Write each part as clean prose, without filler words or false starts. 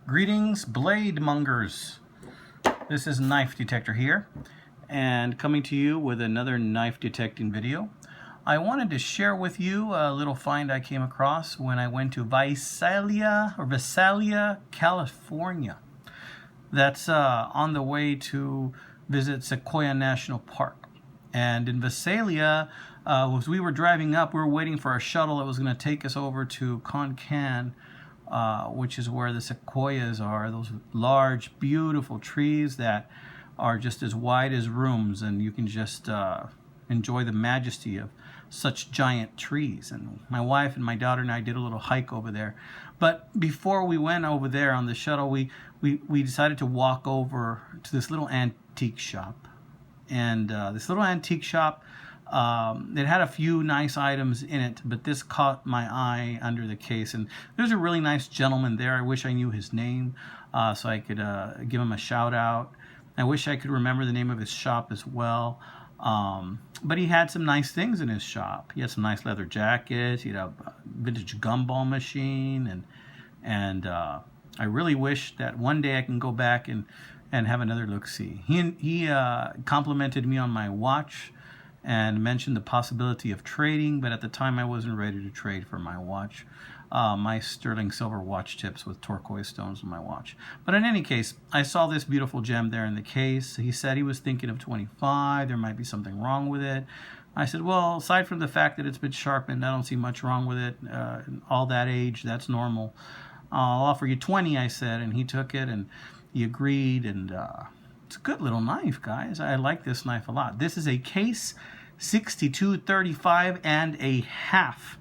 Greetings, blade mongers. This is Knife Detector here, and coming to you with another knife detecting video. I wanted to share with you a little find I came across when I went to Visalia, California. That's on the way to visit Sequioa National Park. And in Visalia, as we were driving up, we were waiting for a shuttle that was going to take us over to Can, which is where the sequoias are, those large, beautiful trees that are just as wide as rooms, and you can just enjoy the majesty of such giant trees. And my wife and my daughter and I did a little hike over there. But before we went over there on the shuttle, we decided to walk over to this little antique shop. And this little antique shop, it had a few nice items in it, but this caught my eye under the case. And there's a really nice gentleman there. I wish I knew his name so I could give him a shout out. I wish I could remember the name of his shop as well. But he had some nice things in his shop. He had some nice leather jackets. He had a vintage gumball machine, and I really wish that one day I can go back and have another look-see. He complimented me on my watch and mentioned the possibility of trading, but at the time I wasn't ready to trade for my watch. My sterling silver watch tips with turquoise stones in my watch. But in any case, I saw this beautiful gem there in the case. He said he was thinking of 25. There might be something wrong with it. I said, well, aside from the fact that it's been sharpened, I don't see much wrong with it. All that age, that's normal. I'll offer you 20, I said, and he took it, and he agreed, and it's a good little knife, guys. I like this knife a lot. This is a case 6235 and a half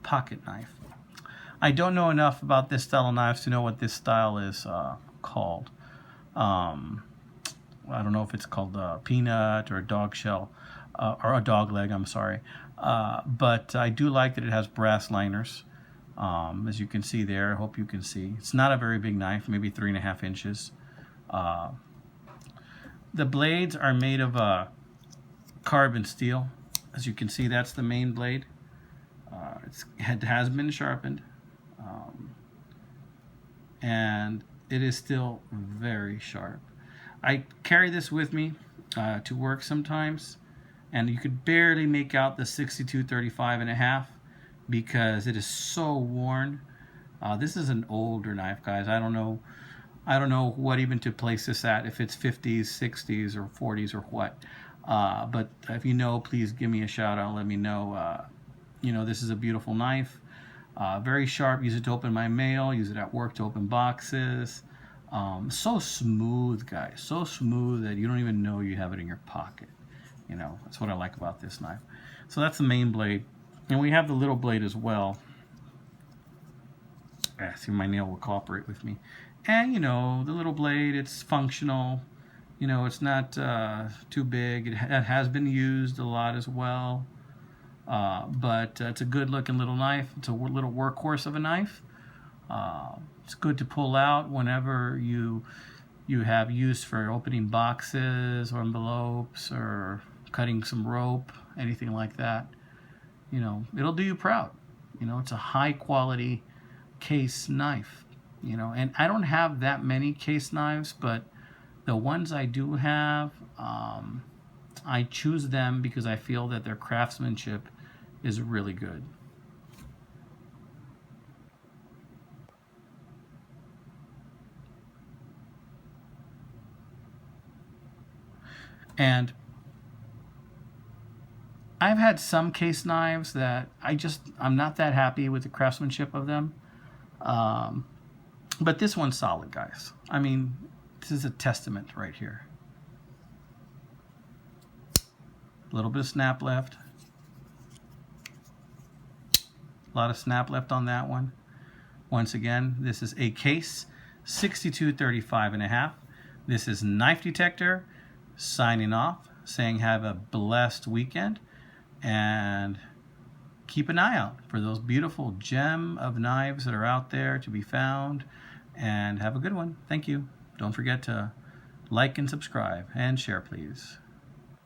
pocket knife. I don't know enough about this style of knives to know what this style is called. I don't know if it's called peanut or a dog shell or a dog leg, I'm sorry. But I do like that it has brass liners. As you can see there, I hope you can see. It's not a very big knife, maybe 3.5 inches. The blades are made of carbon steel. As you can see, that's the main blade. It has been sharpened. And it is still very sharp. I carry this with me to work sometimes, and you could barely make out the 6235 and a half because it is so worn. This is an older knife, guys. I don't know what even to place this at, if it's 50s, 60s, or 40s, or what. But if you know, please give me a shout out. Let me know. This is a beautiful knife. Very sharp. Use it to open my mail. Use it at work to open boxes. So smooth, guys. So smooth that you don't even know you have it in your pocket. That's what I like about this knife. So that's the main blade. And we have the little blade as well. See, my nail will cooperate with me. And, the little blade, it's functional. It's not too big. It has been used a lot as well. But it's a good looking little knife. It's a little workhorse of a knife. It's good to pull out whenever you have use for opening boxes or envelopes or cutting some rope, anything like that. It'll do you proud. It's a high quality case knife. And I don't have that many case knives, but the ones I do have, I choose them because I feel that their craftsmanship is really good. And I've had some case knives that I'm not that happy with the craftsmanship of them. But this one's solid, guys. I mean, this is a testament right here. A little bit of snap left. A lot of snap left on that one. Once again, this is a case 6235 and a half. This is Knife Detector signing off, saying have a blessed weekend, and keep an eye out for those beautiful gem of knives that are out there to be found, and have a good one. Thank you. Don't forget to like and subscribe and share, please.